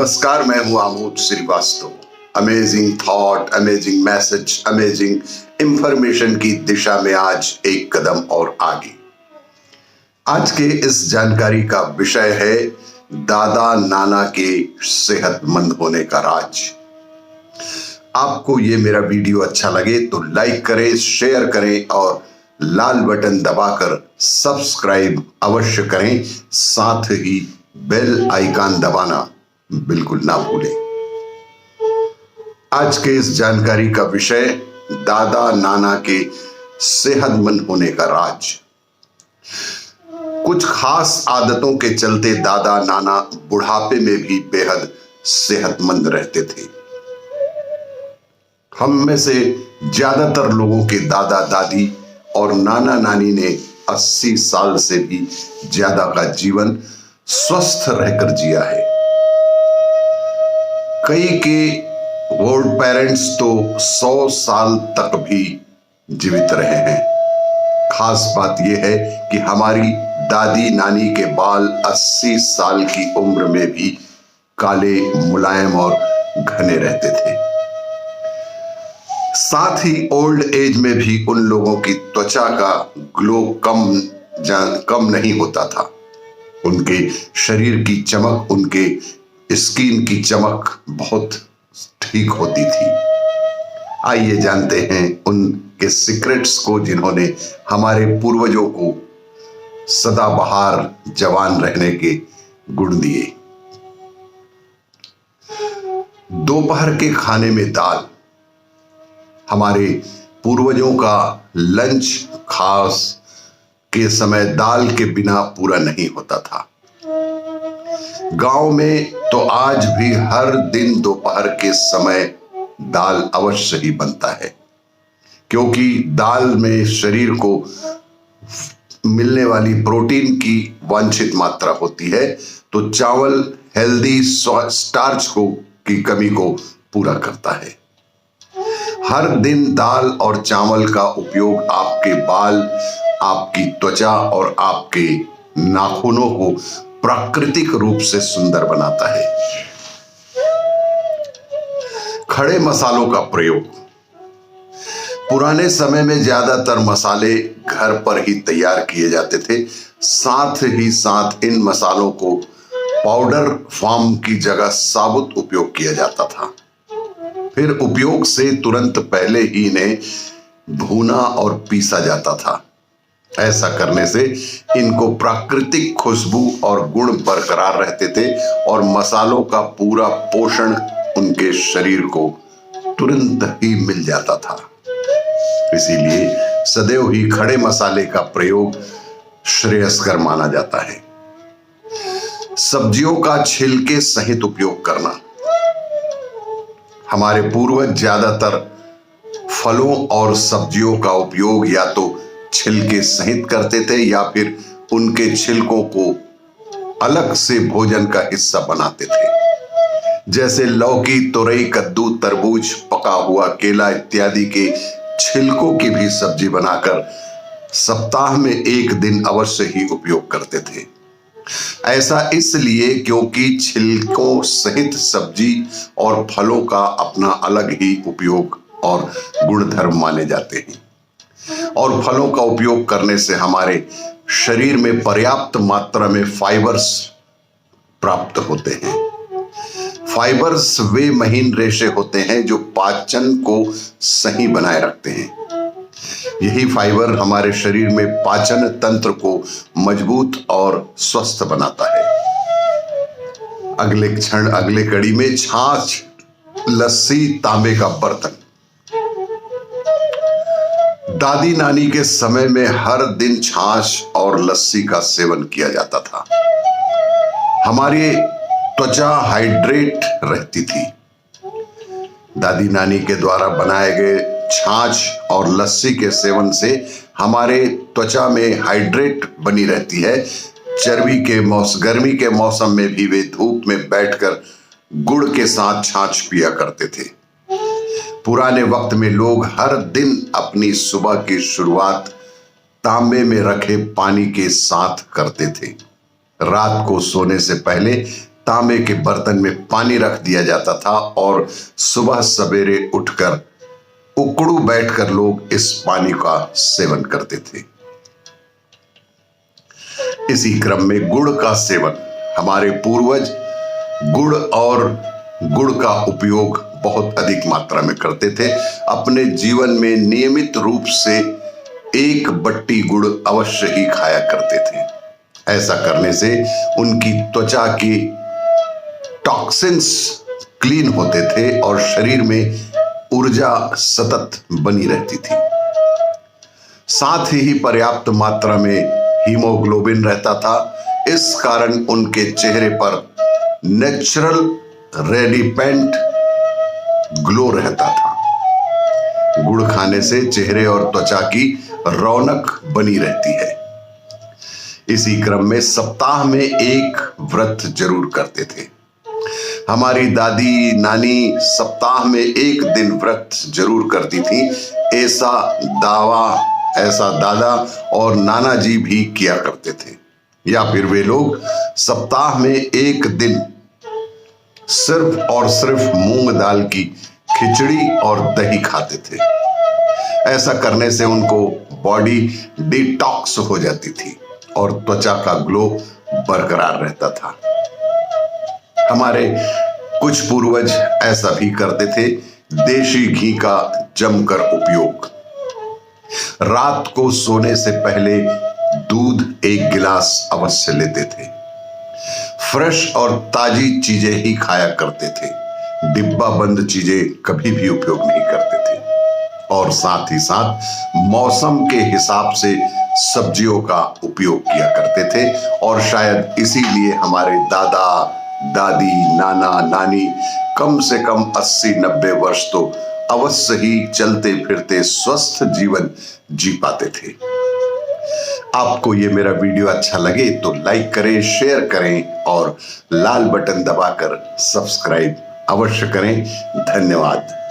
नमस्कार, मैं हूं Amod Srivastava. Amazing thought, amazing message, amazing information की दिशा में आज एक कदम और आगे। आज के इस जानकारी का विषय है दादा नाना के सेहतमंद होने का राज। आपको ये मेरा वीडियो अच्छा लगे तो लाइक करें, शेयर करें और लाल बटन दबाकर सब्सक्राइब अवश्य करें। साथ ही बेल आइकन दबाना बिल्कुल ना भूलें। आज के इस जानकारी का विषय दादा नाना के सेहतमंद होने का राज। कुछ खास आदतों के चलते दादा नाना बुढ़ापे में भी बेहद सेहतमंद रहते थे। हम में से ज्यादातर लोगों के दादा दादी और नाना नानी ने 80 साल से भी ज्यादा का जीवन स्वस्थ रहकर जिया है। कई के ओल्ड पेरेंट्स तो 100 साल तक भी जीवित रहे हैं। खास बात यह है कि हमारी दादी नानी के बाल 80 साल की उम्र में भी काले, मुलायम और घने रहते थे। साथ ही ओल्ड एज में भी उन लोगों की त्वचा का ग्लो कम नहीं होता था। उनके शरीर की चमक, उनके स्किन की चमक बहुत ठीक होती थी। आइए जानते हैं उनके सीक्रेट्स को जिन्होंने हमारे पूर्वजों को सदाबहार जवान रहने के गुण दिए। दोपहर के खाने में दाल। हमारे पूर्वजों का लंच खास के समय दाल के बिना पूरा नहीं होता था। गांव में तो आज भी हर दिन दोपहर के समय दाल अवश्य ही बनता है, क्योंकि दाल में शरीर को मिलने वाली प्रोटीन की वांछित मात्रा होती है, तो चावल हेल्दी स्टार्च की कमी को पूरा करता है। हर दिन दाल और चावल का उपयोग आपके बाल, आपकी त्वचा और आपके नाखूनों को प्राकृतिक रूप से सुंदर बनाता है। खड़े मसालों का प्रयोग। पुराने समय में ज्यादातर मसाले घर पर ही तैयार किए जाते थे। साथ ही साथ इन मसालों को पाउडर फॉर्म की जगह साबुत उपयोग किया जाता था। फिर उपयोग से तुरंत पहले ही इन्हें भूना और पीसा जाता था। ऐसा करने से इनको प्राकृतिक खुशबू और गुण बरकरार रहते थे और मसालों का पूरा पोषण उनके शरीर को तुरंत ही मिल जाता था। इसीलिए सदैव ही खड़े मसाले का प्रयोग श्रेयस्कर माना जाता है। सब्जियों का छिलके सहित उपयोग करना। हमारे पूर्वज ज्यादातर फलों और सब्जियों का उपयोग या तो छिलके सहित करते थे या फिर उनके छिलकों को अलग से भोजन का हिस्सा बनाते थे। जैसे लौकी, तुरई, कद्दू, तरबूज, पका हुआ केला इत्यादि के छिलकों की भी सब्जी बनाकर सप्ताह में एक दिन अवश्य ही उपयोग करते थे। ऐसा इसलिए क्योंकि छिलकों सहित सब्जी और फलों का अपना अलग ही उपयोग और गुणधर्म माने जाते हैं। और फलों का उपयोग करने से हमारे शरीर में पर्याप्त मात्रा में फाइबर्स प्राप्त होते हैं। फाइबर्स वे महीन रेशे होते हैं जो पाचन को सही बनाए रखते हैं। यही फाइबर हमारे शरीर में पाचन तंत्र को मजबूत और स्वस्थ बनाता है। अगले क्षण, अगले कड़ी में छाछ, लस्सी, तांबे का बर्तन। दादी नानी के समय में हर दिन छाछ और लस्सी का सेवन किया जाता था। हमारी त्वचा हाइड्रेट रहती थी। दादी नानी के द्वारा बनाए गए छाछ और लस्सी के सेवन से हमारे त्वचा में हाइड्रेट बनी रहती है। गर्मी के मौसम में भी वे धूप में बैठकर गुड़ के साथ छाछ पिया करते थे। पुराने वक्त में लोग हर दिन अपनी सुबह की शुरुआत तांबे में रखे पानी के साथ करते थे। रात को सोने से पहले तांबे के बर्तन में पानी रख दिया जाता था और सुबह सवेरे उठकर उकड़ू बैठकर लोग इस पानी का सेवन करते थे। इसी क्रम में गुड़ का सेवन, हमारे पूर्वज गुड़ और गुड़ का उपयोग बहुत अधिक मात्रा में करते थे। अपने जीवन में नियमित रूप से 1 बट्टी गुड़ अवश्य ही खाया करते थे। ऐसा करने से उनकी त्वचा की टॉक्सिन्स क्लीन होते थे और शरीर में ऊर्जा सतत बनी रहती थी। साथ ही पर्याप्त मात्रा में हीमोग्लोबिन रहता था। इस कारण उनके चेहरे पर नेचुरल रेडिपेंट ग्लो रहता था। गुड़ खाने से चेहरे और त्वचा की रौनक बनी रहती है। इसी क्रम में सप्ताह में 1 व्रत जरूर करते थे। हमारी दादी नानी सप्ताह में 1 दिन व्रत जरूर करती थी। ऐसा दादा और नाना जी भी किया करते थे। या फिर वे लोग सप्ताह में 1 दिन सिर्फ और सिर्फ मूंग दाल की खिचड़ी और दही खाते थे। ऐसा करने से उनको बॉडी डिटॉक्स हो जाती थी और त्वचा का ग्लो बरकरार रहता था। हमारे कुछ पूर्वज ऐसा भी करते थे। देशी घी का जमकर उपयोग, रात को सोने से पहले दूध 1 गिलास अवश्य लेते थे। फ्रेश और ताजी चीजें ही खाया करते थे। डिब्बा बंद चीजें कभी भी उपयोग नहीं करते थे। और साथ ही साथ मौसम के हिसाब से सब्जियों का उपयोग किया करते थे। और शायद इसीलिए हमारे दादा दादी नाना नानी कम से कम 80-90 वर्ष तो अवश्य ही चलते फिरते स्वस्थ जीवन जी पाते थे। आपको ये मेरा वीडियो अच्छा लगे तो लाइक करें, शेयर करें और लाल बटन दबाकर सब्सक्राइब अवश्य करें। धन्यवाद।